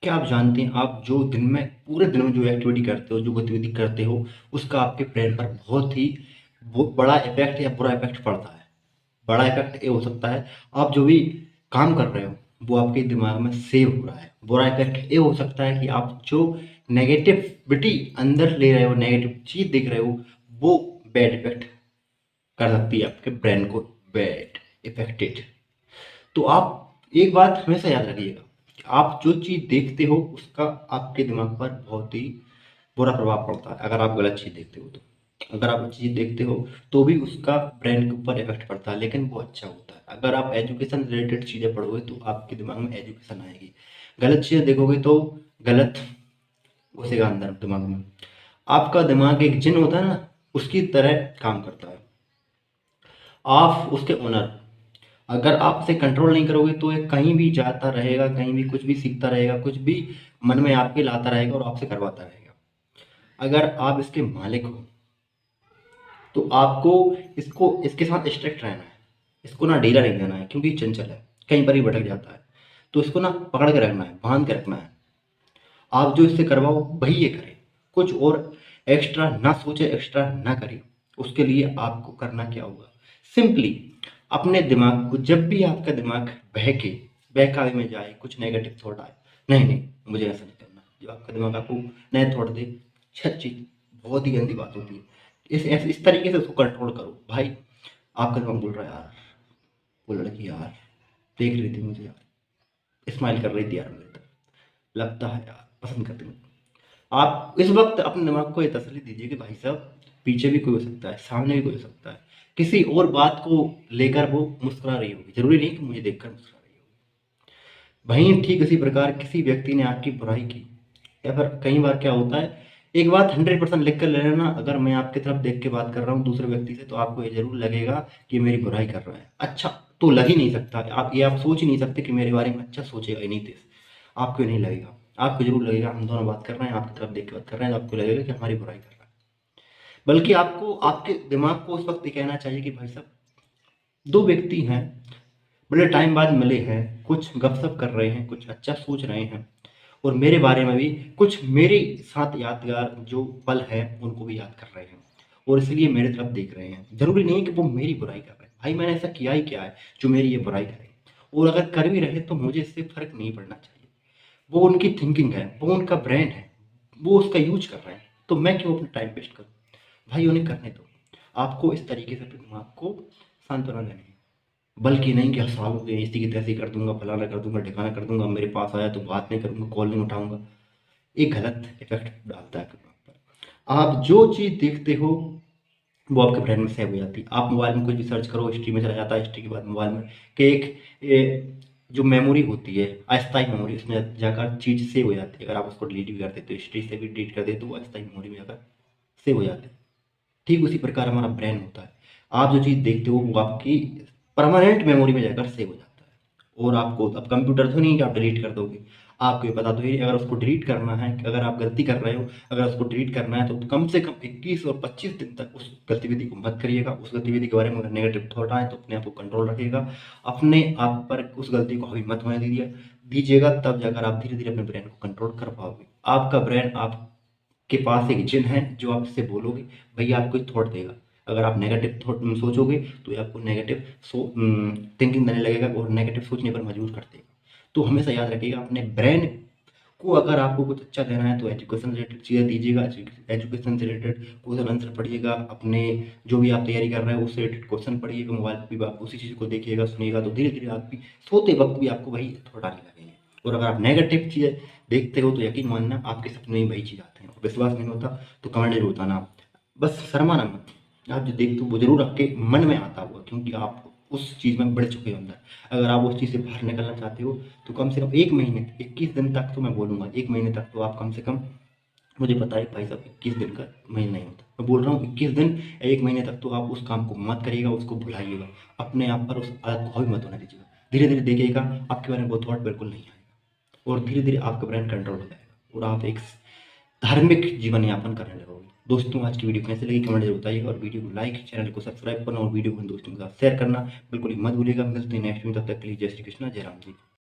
क्या आप जानते हैं, आप जो दिन में पूरे दिन में जो एक्टिविटी करते हो, जो गतिविधि करते हो, उसका आपके ब्रेन पर बहुत ही बड़ा इफेक्ट या बुरा इफेक्ट पड़ता है। बड़ा इफेक्ट ये हो सकता है, आप जो भी काम कर रहे हो वो आपके दिमाग में सेव हो रहा है। बुरा इफेक्ट ये हो सकता है कि आप जो नेगेटिविटी अंदर ले रहे हो, नेगेटिव चीज देख रहे हो, वो बैड इफेक्ट कर सकती है आपके ब्रेन को। Bad affected. तो आप एक बात हमेशा याद रखिएगा कि आप जो चीज़ देखते हो उसका आपके दिमाग पर बहुत ही बुरा प्रभाव पड़ता है। अगर आप गलत चीज़ देखते हो तो, अगर आप अच्छी चीज़ देखते हो तो भी उसका ब्रेन के ऊपर इफेक्ट पड़ता है, लेकिन वो अच्छा होता है। अगर आप एजुकेशन रिलेटेड चीज़ें पढ़ोगे तो आपके दिमाग में एजुकेशन आएगी। गलत चीज़ें देखोगे तो गलत घुसेगा अंदर दिमाग में। आपका दिमाग एक जिन होता है ना, उसकी तरह काम करता है। आप उसके ओनर। अगर आप उसे कंट्रोल नहीं करोगे तो ये कहीं भी जाता रहेगा, कहीं भी कुछ भी सीखता रहेगा, कुछ भी मन में आपके लाता रहेगा और आपसे करवाता रहेगा। अगर आप इसके मालिक हो तो आपको इसको इसके साथ स्ट्रिक्ट रहना है। इसको ना ढीला नहीं देना है, क्योंकि ये चंचल है, कहीं पर ही भटक जाता है। तो इसको ना पकड़ के रखना है, बांध के रखना है। आप जो इससे करवाओ वही ये करे, कुछ और एक्स्ट्रा ना सोचे, एक्स्ट्रा ना करे। उसके लिए आपको करना क्या होगा, सिंपली अपने दिमाग को, जब भी आपका दिमाग बहके, बहकावे में जाए, कुछ नेगेटिव थॉट आए, नहीं नहीं मुझे ऐसा नहीं करना, जो आपका दिमाग आपको नए थॉट दे, सच्ची बहुत ही गंदी बात होती है। इस तरीके से उसको कंट्रोल करो। भाई आपका दिमाग बोल रहा है यार, वो लड़की यार देख रही थी मुझे यार, स्माइल कर रही थी यार मेरे तरफ, लगता है यार पसंद करती हूँ। आप इस वक्त अपने दिमाग को ये तसल्ली दीजिए कि भाई साहब पीछे भी कोई हो सकता है, सामने भी कोई हो सकता है, किसी और बात को लेकर वो मुस्कुरा रही होगी, जरूरी नहीं कि मुझे देखकर मुस्कुरा रही होगी। वहीं ठीक इसी प्रकार किसी व्यक्ति ने आपकी बुराई की, या फिर कई बार क्या होता है, एक बात 100% लिख कर ले लेना, अगर मैं आपकी तरफ देख के बात कर रहा हूँ दूसरे व्यक्ति से तो आपको ये जरूर लगेगा कि मेरी बुराई कर रहा है। अच्छा तो लग ही नहीं सकता, आप सोच ही नहीं सकते कि मेरे बारे में अच्छा सोचेगा ही नहीं। आपको नहीं लगेगा, आपको जरूर लगेगा हम दोनों बात कर रहे हैं, आपकी तरफ देख के बात कर रहे हैं, तो आपको लगेगा कि हमारी बुराई कर रहा है। बल्कि आपको आपके दिमाग को उस वक्त ये कहना चाहिए कि भाई साहब दो व्यक्ति हैं, बड़े टाइम बाद मिले हैं, कुछ गपशप कर रहे हैं, कुछ अच्छा सोच रहे हैं, और मेरे बारे में भी कुछ मेरे साथ यादगार जो पल है उनको भी याद कर रहे हैं, और इसलिए मेरे तरफ देख रहे हैं। जरूरी नहीं कि वो मेरी बुराई कर रहे हैं, भाई मैंने ऐसा किया ही क्या है जो मेरी ये बुराई करे, और अगर कर भी रहे तो मुझे इससे फर्क नहीं पड़ना चाहिए। वो उनकी थिंकिंग है, वो उनका ब्रेन है, वो उसका यूज कर रहे हैं, तो मैं क्यों अपना टाइम वेस्ट करूँ। भाई उन्हें करने दो। आपको इस तरीके से अपने दिमाग को सांत्वना देनी है, बल्कि नहीं कि हर साल हो गए इसी की तैसी कर दूंगा, फलाना कर दूंगा, ठिकाना कर दूंगा, मेरे पास आया तो बात नहीं करूंगा, कॉल नहीं उठाऊंगा। एक गलत इफेक्ट डालता है दिमाग पर। आप जो चीज़ देखते हो वो आपके ब्रेन में सेव हो जाती है। आप मोबाइल में कुछ भी सर्च करो, हिस्ट्री में चला जाता है, हिस्ट्री के बाद मोबाइल में कि जो मेमोरी होती है, अस्थायी मेमोरी, उसमें जाकर चीज़ सेव हो जाती है। अगर आप उसको डिलीट भी कर देते हो, हिस्ट्री से भी डिलीट कर देते तो वो अस्थायी मेमोरी में जाकर सेव हो जाती है। ठीक उसी प्रकार हमारा ब्रेन होता है। आप जो चीज़ देखते हो वो आपकी परमानेंट मेमोरी में जाकर सेव हो जाता है। और आपको अब कंप्यूटर तो नहीं कि आप डिलीट कर दोगे, आपको ये पता तो है अगर उसको डिलीट करना है, कि अगर आप गलती कर रहे हो, अगर उसको डिलीट करना है तो कम से कम 21 और 25 दिन तक उस गतिविधि को मत करिएगा। उस गतिविधि के बारे में अगर नेगेटिव थॉट आए तो अपने आप को कंट्रोल रखिएगा, अपने आप पर उस गलती को हावी मत होने दीजिएगा, तब जाकर आप धीरे धीरे अपने ब्रेन को कंट्रोल कर पाओगे। आपका ब्रेन आपके पास एक जिन है, जो आप इससे बोलोगे भैया आपको एक थॉट देगा। अगर आप नेगेटिव थॉट सोचोगे तो ये आपको नेगेटिव थिंकिंग देने लगेगा, और नेगेटिव सोचने पर मजबूर कर देगा। तो हमेशा याद रखिएगा अपने ब्रेन को, अगर आपको कुछ अच्छा देना है तो एजुकेशन रिलेटेड चीज़ें दीजिएगा, एजुकेशन से रिलेटेड क्वेश्चन आंसर पढ़िएगा, अपने जो भी आप तैयारी कर रहे हो उससे रिलेटेड क्वेश्चन पढ़िएगा, मोबाइल पर भी आप उसी चीज़ को देखिएगा, सुनिएगा, तो धीरे धीरे आप भी सोते वक्त भी आपको वही थॉट आने लगेंगे। और अगर आप नेगेटिव चीज़ें देखते हो तो यकीन मानना आपके सपने में वही चीज़ आते हैं। विश्वास नहीं होता तो कमेंट जरूर बताना। बस शर्माना मत, आप जो देखते हो वो जरूर आपके मन में आता होगा, क्योंकि आप उस चीज़ में बढ़ चुके हो अंदर। अगर आप उस चीज़ से बाहर निकलना चाहते हो तो कम से कम 1 महीने, 21 दिन तक तो मैं बोलूँगा, 1 महीने तक तो आप कम से कम, मुझे पता है भाई साहब 21 दिन का महीना नहीं होता, मैं बोल रहा हूँ 21 दिन या 1 महीने तक तो आप उस काम को मत करिएगा, उसको भुलाइएगा, अपने आप पर उस आदत को हावी मत होने दीजिएगा। धीरे धीरे देखिएगा आपके बारे में वो थॉट बिल्कुल नहीं आएगा, और धीरे धीरे आपका ब्रेन कंट्रोल हो जाएगा और आप एक धार्मिक जीवन यापन करने लगोगे। दोस्तों आज की वीडियो कैसे लगी कमेंट जरूर बताइएगा, और वीडियो को लाइक, चैनल को सब्सक्राइब करना और वीडियो को दोस्तों के साथ शेयर करना बिल्कुल ही मत भूलिएगा। मिलते हैं नेक्स्ट में, तब तक के लिए जय श्री कृष्णा, जय राम जी।